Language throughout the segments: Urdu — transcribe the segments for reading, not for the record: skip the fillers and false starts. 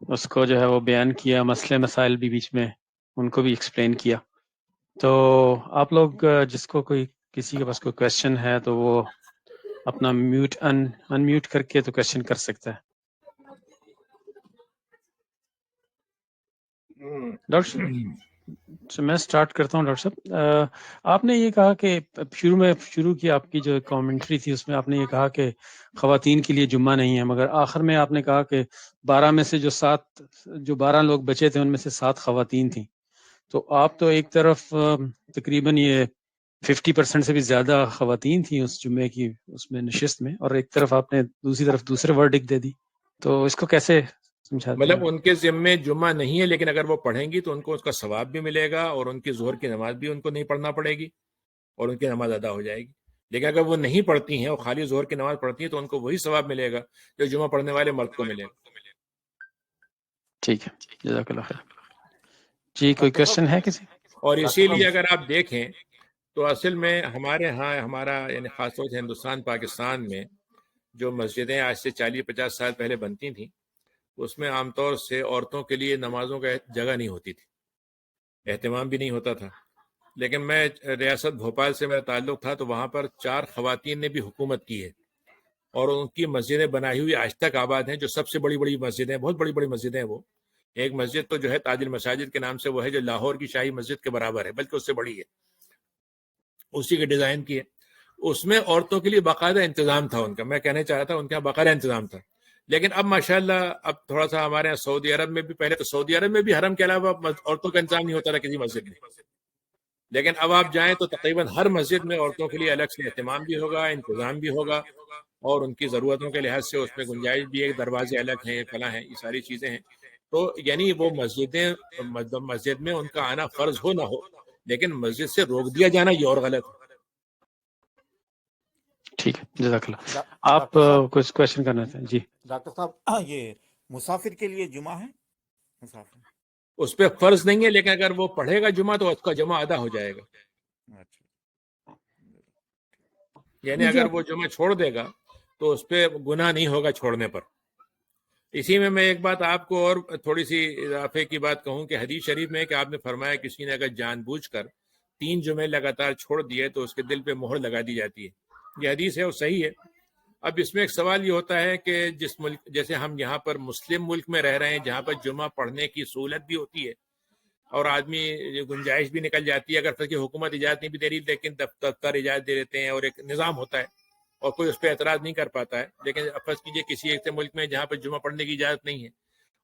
اس کو جو ہے وہ بیان کیا، مسئلے مسائل بھی بیچ میں ان کو بھی ایکسپلین کیا. تو آپ لوگ جس کو کسی کے پاس کوئی کویشچن ہے تو وہ اپنا ان میوٹ کر کے تو کویشچن کر سکتا ہے. ڈاکٹر صاحب میں سٹارٹ کرتا ہوں. ڈاکٹر صاحب آپ نے یہ کہا کہ شروع کی آپ کی جو کامنٹری تھی اس میں آپ نے یہ کہا کہ خواتین کے لیے جمعہ نہیں ہے، مگر آخر میں آپ نے کہا کہ 12 میں سے جو 12 لوگ بچے تھے ان میں سے 7 خواتین تھیں. تو آپ تو ایک طرف تقریباً یہ 50% سے بھی زیادہ خواتین تھیں اس جمعے کی اس میں نشست میں، اور ایک طرف آپ نے دوسرے ورڈک دے دی. تو اس کو کیسے سمجھاتے ہیں؟ مطلب ان کے ذمے جمعہ نہیں ہے، لیکن اگر وہ پڑھیں گی تو ان کو اس کا ثواب بھی ملے گا، اور ان کی ظہر کی نماز بھی ان کو نہیں پڑھنا پڑے گی اور ان کی نماز ادا ہو جائے گی. لیکن اگر وہ نہیں پڑھتی ہیں اور خالی ظہر کی نماز پڑھتی ہیں تو ان کو وہی ثواب ملے گا جو جمعہ پڑھنے والے مرد کو ملے گا. ٹھیک ہے، جزاک اللہ خیر. جی کوئی کویشچن ہے کسی؟ اور اسی لیے اگر آپ دیکھیں تو اصل میں ہمارے ہاں ہمارا یعنی خاص طور سے ہندوستان پاکستان میں جو مسجدیں آج سے 40-50 سال پہلے بنتی تھیں اس میں عام طور سے عورتوں کے لیے نمازوں کا جگہ نہیں ہوتی تھی، اہتمام بھی نہیں ہوتا تھا. لیکن میں ریاست بھوپال سے میرا تعلق تھا تو وہاں پر 4 خواتین نے بھی حکومت کی ہے، اور ان کی مسجدیں بنائی ہوئی آج تک آباد ہیں، جو سب سے بڑی بڑی مسجدیں، بہت بڑی بڑی مسجدیں ہیں. وہ ایک مسجد تو جو ہے تاج المساجد کے نام سے وہ ہے، جو لاہور کی شاہی مسجد کے برابر ہے، بلکہ اس سے بڑی ہے، اسی کے ڈیزائن کی ہے. اس میں عورتوں کے لیے باقاعدہ انتظام تھا ان کا. میں کہنا چاہ رہا تھا ان کے یہاں باقاعدہ انتظام تھا. لیکن اب ماشاءاللہ اب تھوڑا سا ہمارے یہاں سعودی عرب میں بھی، پہلے تو سعودی عرب میں بھی حرم کے علاوہ عورتوں کا انتظام نہیں ہوتا تھا کسی مسجد میں، لیکن اب آپ جائیں تو تقریباً ہر مسجد میں عورتوں کے لیے الگ سے اہتمام بھی ہوگا، انتظام بھی ہوگا، اور ان کی ضرورتوں کے لحاظ سے اس میں گنجائش بھی ہے، دروازے الگ ہیں، فلاں ہیں، یہ ساری چیزیں ہیں. تو یعنی وہ مسجد میں ان کا آنا فرض ہو نہ ہو، لیکن مسجد سے روک دیا جانا یہ اور غلط ہے. ٹھیک ہے، جزاک اللہ. آپ کچھ کویشچن کرنا تھے؟ جی ڈاکٹر صاحب یہ مسافر کے لیے جمعہ ہے؟ مسافر اس پہ فرض نہیں ہے، لیکن اگر وہ پڑھے گا جمعہ تو اس کا جمعہ ادا ہو جائے گا. یعنی اگر وہ جمعہ چھوڑ دے گا تو اس پہ گناہ نہیں ہوگا چھوڑنے پر. اسی میں ایک بات آپ کو اور تھوڑی سی اضافے کی بات کہوں کہ حدیث شریف میں کہ آپ نے فرمایا کسی نے اگر جان بوجھ کر 3 جمعے لگاتار چھوڑ دیے تو اس کے دل پہ مہر لگا دی جاتی ہے. یہ حدیث ہے، وہ صحیح ہے. اب اس میں ایک سوال یہ ہوتا ہے کہ جس ملک، جیسے ہم یہاں پر مسلم ملک میں رہ رہے ہیں جہاں پر جمعہ پڑھنے کی سہولت بھی ہوتی ہے اور آدمی گنجائش بھی نکل جاتی ہے، اگر فرض کی حکومت اجازت نہیں بھی دے رہی لیکن دفتر اجازت دے دیتے ہیں اور ایک نظام ہوتا ہے اور کوئی اس پہ اعتراض نہیں کر پاتا ہے. لیکن فرض کیجئے کسی ایک ملک میں جہاں پر جمعہ پڑھنے کی اجازت نہیں ہے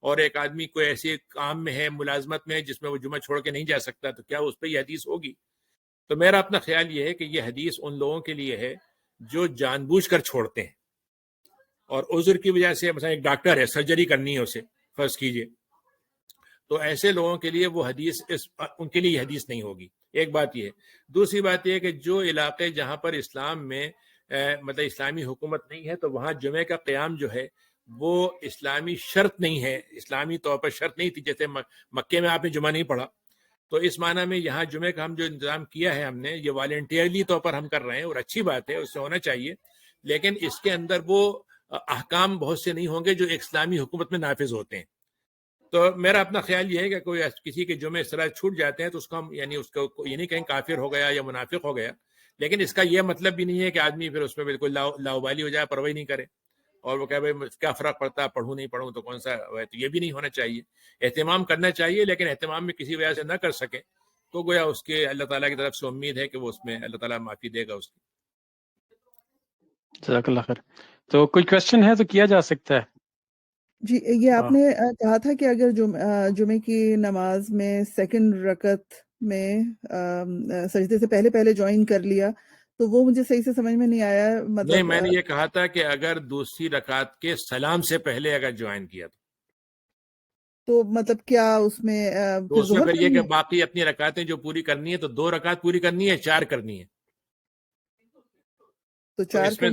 اور ایک آدمی کوئی ایسے کام میں ہے، ملازمت میں ہے جس میں وہ جمعہ چھوڑ کے نہیں جا سکتا، تو کیا اس پہ یہ حدیث ہوگی؟ تو میرا اپنا خیال یہ ہے کہ یہ حدیث ان لوگوں کے لیے ہے جو جان بوجھ کر چھوڑتے ہیں اور عذر کی وجہ سے، مثلا ایک ڈاکٹر ہے، سرجری کرنی ہے اسے فرض کیجئے، تو ایسے لوگوں کے لیے وہ حدیث ان کے لیے یہ حدیث نہیں ہوگی. ایک بات یہ ہے. دوسری بات یہ ہے کہ جو علاقے جہاں پر اسلام میں مطلب اسلامی حکومت نہیں ہے تو وہاں جمعے کا قیام جو ہے وہ اسلامی شرط نہیں ہے، اسلامی طور پر شرط نہیں تھی. جیسے مکے میں آپ نے جمعہ نہیں پڑھا، تو اس معنی میں یہاں جمعے کا ہم جو انتظام کیا ہے ہم نے، یہ والنٹیئرلی طور پر ہم کر رہے ہیں اور اچھی بات ہے، اس سے ہونا چاہیے. لیکن اس کے اندر وہ احکام بہت سے نہیں ہوں گے جو اسلامی حکومت میں نافذ ہوتے ہیں. تو میرا اپنا خیال یہ ہے کہ کوئی کسی کے جمعے اس طرح چھوٹ جاتے ہیں تو اس کو ہم یعنی اس کو یہ نہیں کہیں کافر ہو گیا یا منافق ہو گیا، لیکن اس کا یہ مطلب بھی نہیں ہے کہ آدمی پھر اس میں بالکل لاؤبالی ہو جائے، پرواہی نہیں کرے اور وہ کہے بھائی کیا فرق پڑتا ہے، پڑھوں نہیں پڑھوں تو کون سا ہے. تو یہ بھی نہیں ہونا چاہیے. اہتمام کرنا چاہیے، لیکن اہتمام میں کسی وجہ سے نہ کر سکے تو گویا اس کے اللہ تعالیٰ کی طرف سے امید ہے کہ وہ اس میں اللہ تعالیٰ معافی دے گا اس کی. جزاک اللہ خیر. تو کوئی کویشچن ہے تو کیا جا سکتا ہے. جی یہ آپ نے کہا تھا کہ اگر جمعے کی نماز میں سیکنڈ رکعت میں سجدے سے پہلے جوائن کر لیا تو وہ مجھے صحیح سے سمجھ میں نہیں آیا. مطلب نہیں، میں نے یہ کہا تھا کہ اگر دوسری رکعت کے سلام سے پہلے اگر جوائن کیا تو مطلب کیا اس میں تو اس میں پھر یہ کہ باقی اپنی رکعتیں جو پوری کرنی ہے تو 2 رکعت پوری کرنی ہے، 4 کرنی ہے. تو تو اس میں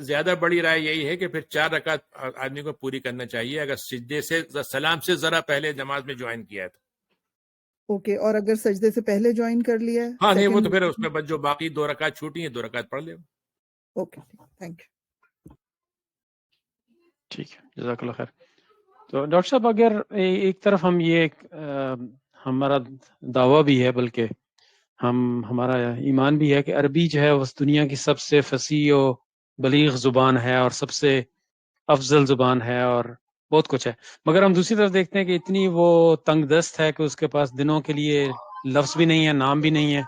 زیادہ بڑی رائے یہی ہے کہ پھر 4 رکعت آدمی کو پوری کرنا چاہیے اگر سجدے سے سلام سے ذرا پہلے نماز میں جوائن کیا ہے تو. اوکے، اور اگر سجدے سے پہلے جوائن کر لیا ہے؟ ہاں نہیں، وہ تو پھر اس میں جو باقی 2 رکعت چھوٹی ہیں 2 رکعت پڑھ لے. Okay, thank you. ٹھیک ہے، جزاک اللہ خیر. تو ڈاکٹر صاحب اگر ایک طرف ہم یہ ہمارا دعویٰ بھی ہے، بلکہ ہمارا ایمان بھی ہے کہ عربی جو ہے اس دنیا کی سب سے فصیح و بلیغ زبان ہے اور سب سے افضل زبان ہے اور بہت کچھ ہے، مگر ہم دوسری طرف دیکھتے ہیں کہ اتنی وہ تنگ دست ہے کہ اس کے پاس دنوں کے لیے لفظ بھی نہیں ہے، نام بھی نہیں ہے،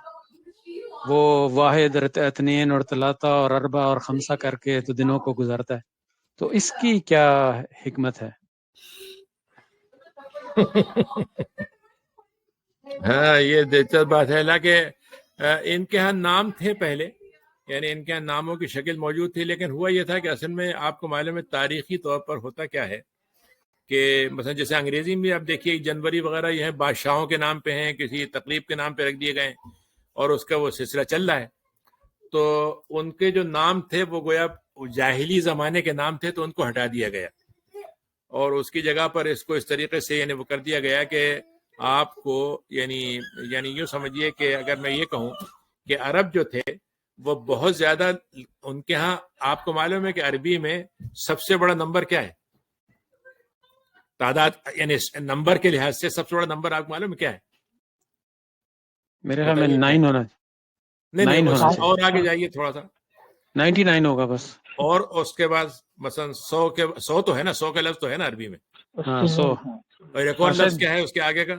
وہ واحد اثنین اور ثلاثہ اور اربع اور خمسہ کر کے تو دنوں کو گزارتا ہے، تو اس کی کیا حکمت ہے؟ ہاں یہ دلچسپ بات ہے، حالانکہ ان کے ہاں نام تھے پہلے، یعنی ان کے ہاں ناموں کی شکل موجود تھی، لیکن ہوا یہ تھا کہ اصل میں آپ کو معلوم ہے تاریخی طور پر ہوتا کیا ہے کہ مثلا جیسے انگریزی میں آپ دیکھیے جنوری وغیرہ یہ ہے بادشاہوں کے نام پہ ہیں، کسی تقریب کے نام پہ رکھ دیے گئے اور اس کا وہ سلسلہ چل رہا ہے، تو ان کے جو نام تھے وہ گویا جاہلی زمانے کے نام تھے تو ان کو ہٹا دیا گیا اور اس کی جگہ پر اس کو اس طریقے سے یعنی وہ کر دیا گیا کہ آپ کو یعنی یوں سمجھیے کہ اگر میں یہ کہوں کہ عرب جو تھے وہ بہت زیادہ ان کے ہاں آپ کو معلوم ہے کہ عربی میں سب سے بڑا نمبر کیا ہے تعداد، یعنی نمبر کے لحاظ سے سب سے بڑا نمبر آپ کو معلوم ہے کیا ہے؟ میرے خیال میں بتائیے 9 ہونا، نہیں 9 ہونا چاہیے، اور آگے جائیے تھوڑا سا 99 ہوگا بس، اور اس کے بعد مثلا 100 تو ہے نا، 100 کا لفظ تو ہے نا عربی میں، ہاں 100 اور ایک اور لفظ کیا ہے اس کے آگے کا؟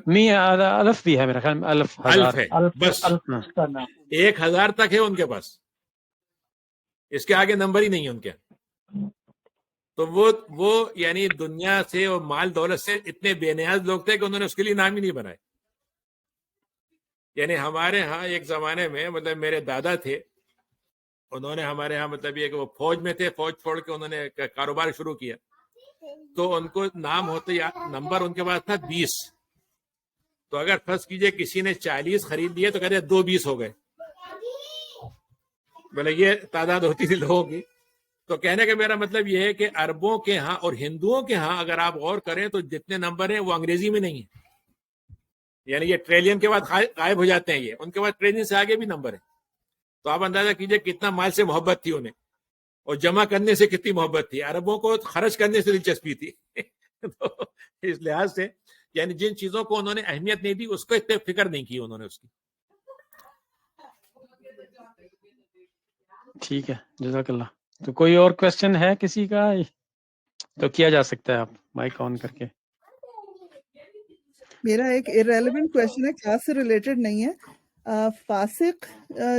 الف بھی ہے میرے خیال میں، الف الف ہزار، ہے، بس ہاں 1000 تک ہے ان کے پاس، اس کے آگے نمبر ہی نہیں ہے ان کے، تو وہ یعنی دنیا سے اور مال دولت سے اتنے بے نیاز لوگ تھے کہ انہوں نے اس کے لیے نام ہی نہیں بنائے. یعنی ہمارے ہاں ایک زمانے میں مطلب میرے دادا تھے، انہوں نے ہمارے ہاں مطلب یہ کہ وہ فوج میں تھے، فوج چھوڑ کے انہوں نے کاروبار شروع کیا، تو ان کو نام ہوتے یا نمبر ان کے پاس تھا 20. تو اگر فرض کیجئے کسی نے 40 خرید لیے تو کہتے 220 ہو گئے، بولے یہ تعداد ہوتی تھی لوگوں کی. تو کہنے کا میرا مطلب یہ ہے کہ عربوں کے ہاں اور ہندوؤں کے ہاں اگر آپ غور کریں تو جتنے نمبر ہیں وہ انگریزی میں نہیں ہیں، یعنی یہ ٹریلین کے بعد غائب ہو جاتے ہیں، یہ ان کے بعد ٹریلین سے آگے بھی نمبر ہیں. تو آپ اندازہ کیجئے کتنا مال سے محبت تھی انہیں اور جمع کرنے سے کتنی محبت تھی. عربوں کو خرچ کرنے سے دلچسپی تھی. تو اس لحاظ سے یعنی جن چیزوں کو انہوں نے اہمیت نہیں دی اس کو اتنے فکر نہیں کی انہوں نے اس کی. ٹھیک ہے، جزاک اللہ. تو کوئی اور کوشچن ہے کسی کا تو کیا جا سکتا ہے، آپ مائک آن کر کے. میرا ایک irrelevant question ہے، کلاس سے ریلیٹڈ نہیں ہے. فاسق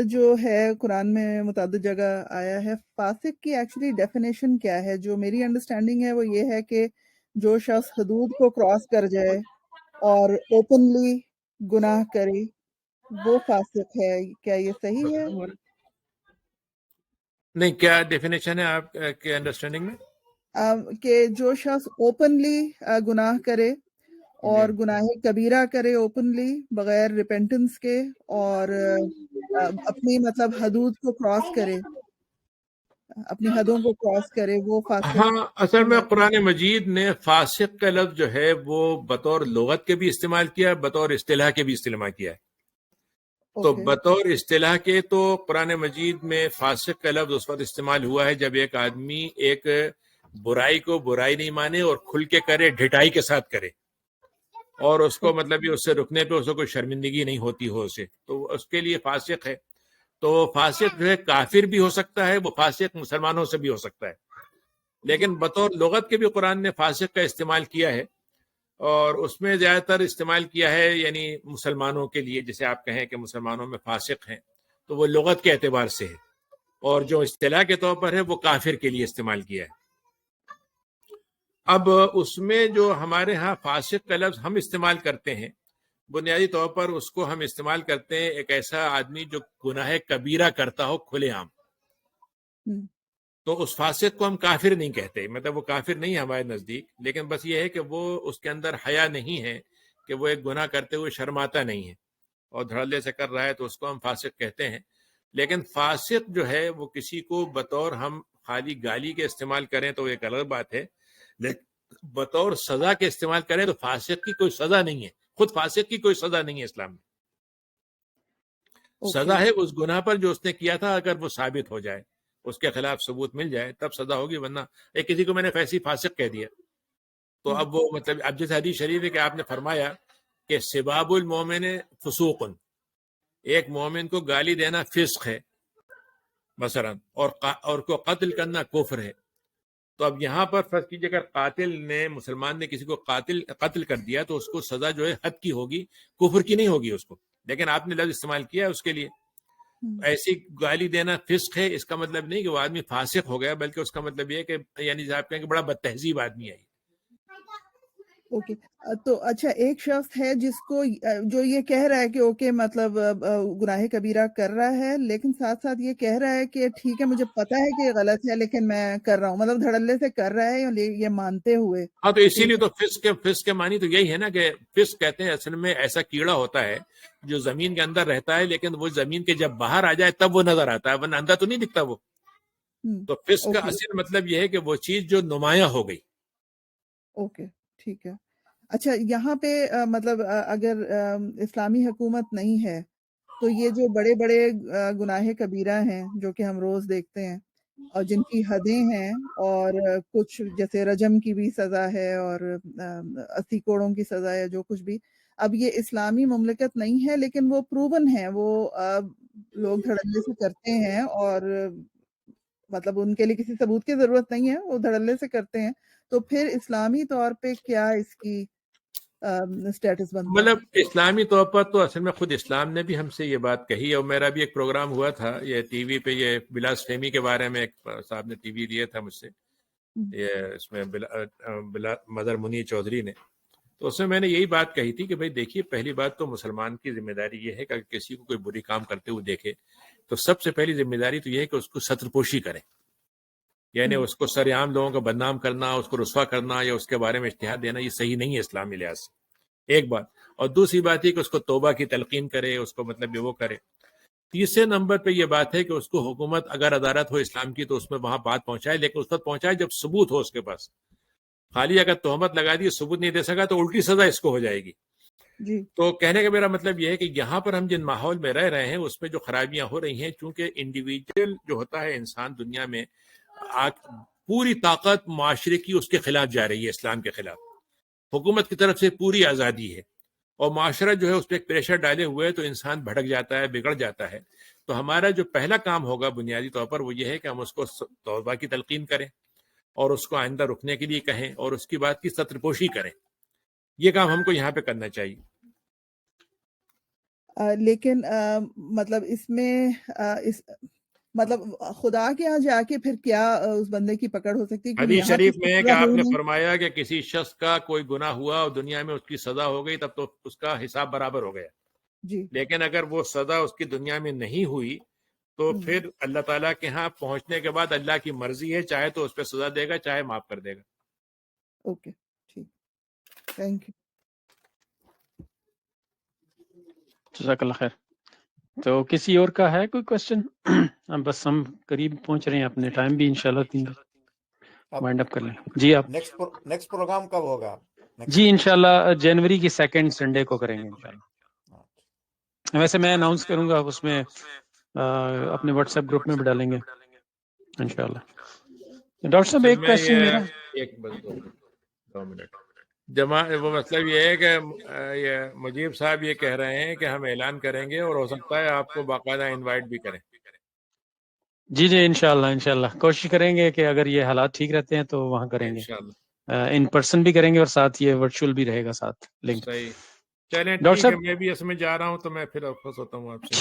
جو ہے قرآن میں متعدد جگہ آیا ہے، فاسق کی ایکچولی ڈیفینیشن کیا ہے؟ جو میری انڈرسٹینڈنگ ہے وہ یہ ہے کہ جو شخص حدود کو کراس کر جائے اور اوپنلی گناہ کرے وہ فاسق ہے. کیا یہ صحیح ہے؟ نہیں، کیا ڈیفینیشن ہے آپ کے انڈرسٹینڈنگ میں؟ کہ جو شخص اوپنلی گناہ کرے اور گناہ کبیرہ کرے اوپنلی بغیر ریپینٹنس کے اور اپنی مطلب حدود کو کراس کرے، اپنی حدوں کو کراس کرے، وہ فاسق. ہاں اصل میں قرآن مجید نے فاسق کا لفظ جو ہے وہ بطور لغت کے بھی استعمال کیا، بطور اصطلاح کے بھی استعمال کیا ہے. تو بطور اصطلاح کے تو قرآن مجید میں فاسق کا لفظ اس وقت استعمال ہوا ہے جب ایک آدمی ایک برائی کو برائی نہیں مانے اور کھل کے کرے، ڈھٹائی کے ساتھ کرے، اور اس کو مطلب اس سے رکنے پہ اس کو کوئی شرمندگی نہیں ہوتی ہو اسے، تو اس کے لیے فاسق ہے. تو فاسق جو ہے کافر بھی ہو سکتا ہے، وہ فاسق مسلمانوں سے بھی ہو سکتا ہے، لیکن بطور لغت کے بھی قرآن نے فاسق کا استعمال کیا ہے، اور اس میں زیادہ تر استعمال کیا ہے یعنی مسلمانوں کے لیے. جیسے آپ کہیں کہ مسلمانوں میں فاسق ہیں تو وہ لغت کے اعتبار سے ہے، اور جو اصطلاح کے طور پر ہے وہ کافر کے لیے استعمال کیا ہے. اب اس میں جو ہمارے ہاں فاسق کا لفظ ہم استعمال کرتے ہیں، بنیادی طور پر اس کو ہم استعمال کرتے ہیں ایک ایسا آدمی جو گناہ کبیرہ کرتا ہو کھلے عام. تو اس فاسق کو ہم کافر نہیں کہتے، مطلب وہ کافر نہیں ہے ہمارے نزدیک، لیکن بس یہ ہے کہ وہ اس کے اندر حیا نہیں ہے کہ وہ ایک گناہ کرتے ہوئے شرماتا نہیں ہے اور دھڑلے سے کر رہا ہے، تو اس کو ہم فاسق کہتے ہیں. لیکن فاسق جو ہے وہ کسی کو بطور ہم خالی گالی کے استعمال کریں تو ایک الگ بات ہے، لیکن بطور سزا کے استعمال کریں تو فاسق کی کوئی سزا نہیں ہے، خود فاسق کی کوئی سزا نہیں ہے اسلام میں. سزا ہے اس گناہ پر جو اس نے کیا تھا، اگر وہ ثابت ہو جائے، اس کے خلاف ثبوت مل جائے تب سزا ہوگی، ورنہ ایک کسی کو میں نے فیسی فاسق کہہ دیا تو اب وہ مطلب اب جیسے حدیث شریف ہے کہ آپ نے فرمایا کہ سباب المومن فسوق، ایک مومن کو گالی دینا فسق ہے مثلا، اور کو قتل کرنا کفر ہے. تو اب یہاں پر فرض کیجیے اگر قاتل نے، مسلمان نے کسی کو قتل کر دیا تو اس کو سزا جو ہے حد کی ہوگی، کفر کی نہیں ہوگی اس کو. لیکن آپ نے لفظ استعمال کیا ہے اس کے لیے. ایسی گالی دینا فسق ہے، اس کا مطلب نہیں کہ وہ آدمی فاسق ہو گیا، بلکہ اس کا مطلب یہ ہے کہ یعنی آپ کہیں کہ بڑا بد تہذیب آدمی ہے. اوکے، تو اچھا ایک شخص ہے جس کو جو یہ کہہ رہا ہے کہ اوکے مطلب گناہ کبیرہ کر رہا ہے، لیکن ساتھ ساتھ یہ کہہ رہا ہے کہ ٹھیک ہے مجھے پتا ہے کہ یہ غلط ہے لیکن میں کر رہا ہوں، مطلب دھڑلے سے کر رہا ہے یہ مانتے ہوئے. ہاں تو اسی لیے تو فسق کے معنی تو یہی ہے نا کہ فسق کہتے ہیں اصل میں ایسا کیڑا ہوتا ہے جو زمین کے اندر رہتا ہے، لیکن وہ زمین کے جب باہر آ جائے تب وہ نظر آتا ہے، ورنہ اندر تو نہیں دکھتا وہ. تو فسق کا اصل مطلب یہ ہے کہ وہ چیز جو نمایاں ہو گئی. اوکے ٹھیک ہے. اچھا یہاں پہ مطلب اگر اسلامی حکومت نہیں ہے تو یہ جو بڑے بڑے گناہ کبیرہ ہیں جو کہ ہم روز دیکھتے ہیں اور جن کی حدیں ہیں، اور کچھ جیسے رجم کی بھی سزا ہے اور 80 کوڑوں کی سزا ہے، جو کچھ بھی، اب یہ اسلامی مملکت نہیں ہے لیکن وہ پروون ہے، وہ لوگ دھڑلے سے کرتے ہیں اور مطلب ان کے لیے کسی ثبوت کی ضرورت نہیں ہے، وہ دھڑلے سے کرتے ہیں. تو پھر اسلامی طور پہ کیا اس کی سٹیٹس بنتا ہے؟ مطلب اسلامی طور پر تو اصل میں خود اسلام نے بھی ہم سے یہ بات کہی ہے، اور میرا بھی ایک پروگرام ہوا تھا یہ ٹی وی پہ، یہ بلاسفیمی کے بارے میں ایک صاحب نے ٹی وی دیا تھا مجھ سے، یہ اس میں مدر منی چودھری نے. تو اس میں نے یہی بات کہی تھی کہ بھائی دیکھیے، پہلی بات تو مسلمان کی ذمہ داری یہ ہے کہ اگر کسی کو کوئی بری کام کرتے ہوئے دیکھے تو سب سے پہلی ذمہ داری تو یہ ہے کہ اس کو ستر پوشی کریں، یعنی اس کو سرعام لوگوں کا بدنام کرنا، اس کو رسوا کرنا یا اس کے بارے میں اشتہار دینا، یہ صحیح نہیں ہے اسلامی لحاظ سے. ایک بات. اور دوسری بات یہ کہ اس کو توبہ کی تلقین کرے، اس کو مطلب وہ کرے. تیسرے نمبر پہ یہ بات ہے کہ اس کو حکومت اگر عدالت ہو اسلام کی تو اس میں وہاں بات پہنچائے، لیکن اس وقت پہنچائے جب ثبوت ہو اس کے پاس. خالی اگر تہمت لگا دی، ثبوت نہیں دے سکا تو الٹی سزا اس کو ہو جائے گی. تو کہنے کا میرا مطلب یہ ہے کہ یہاں پر ہم جن ماحول میں رہ رہے ہیں اس میں جو خرابیاں ہو رہی ہیں، چونکہ انڈیویجول جو ہوتا ہے انسان دنیا میں، پوری طاقت معاشرے کی اس کے خلاف جا رہی ہے، اسلام کے خلاف. حکومت کی طرف سے پوری آزادی ہے اور معاشرہ جو ہے اس پہ ایک پریشر ڈالے ہوئے تو انسان بھٹک جاتا ہے، بگڑ جاتا ہے. تو ہمارا جو پہلا کام ہوگا بنیادی طور پر وہ یہ ہے کہ ہم اس کو توبہ کی تلقین کریں اور اس کو آئندہ رکنے کے لیے کہیں اور اس کی بات کی ستر پوشی کریں. یہ کام ہم کو یہاں پہ کرنا چاہیے. لیکن مطلب اس میں مطلب خدا کے ہاں جا کے پھر کیا اس بندے کی پکڑ ہو سکتی ہے؟ حدیث شریف میں ہے کہ آپ نے فرمایا کہ کسی شخص کا کوئی گناہ ہوا اور دنیا میں اس کی سزا ہو گئی تب تو اس کا حساب برابر ہو گیا. لیکن اگر وہ سزا اس کی دنیا میں نہیں ہوئی تو پھر اللہ تعالیٰ کے ہاں پہنچنے کے بعد اللہ کی مرضی ہے، چاہے تو اس پہ سزا دے گا، چاہے معاف کر دے گا. اوکے ٹھیک، تھینک یو. جزاک اللہ خیر. تو کسی اور کا ہے کوئی کوشچن؟ بس ہم قریب پہنچ رہے ہیں، اپنے ٹائم بھی انشاءاللہ 3 وائنڈ اپ کر لیں. جی آپ نیکسٹ پروگرام کب ہوگا؟ جی انشاءاللہ جنوری کی 2 سنڈے کو کریں گے انشاءاللہ. ویسے میں اناؤنس کروں گا، اس میں اپنے واٹس ایپ گروپ میں بھی ڈالیں گے انشاءاللہ. ڈاکٹر صاحب ایک کوشچن میرا، ایک بس 2 منٹ جمع، وہ مطلب یہ ہے کہ یہ مجیب صاحب یہ کہہ رہے ہیں کہ ہم اعلان کریں گے اور ہو سکتا ہے آپ کو باقاعدہ انوائٹ بھی کریں. جی انشاءاللہ کوشش کریں گے کہ اگر یہ حالات ٹھیک رہتے ہیں تو وہاں کریں گے، ان پرسن بھی کریں گے اور ساتھ یہ ورچوئل بھی رہے گا ساتھ لنک. صحیح. چلیں ڈاکٹر ٹھیک ہے، صاحب میں بھی اس میں جا رہا ہوں تو میں پھر واپس ہوتا ہوں آپ سے.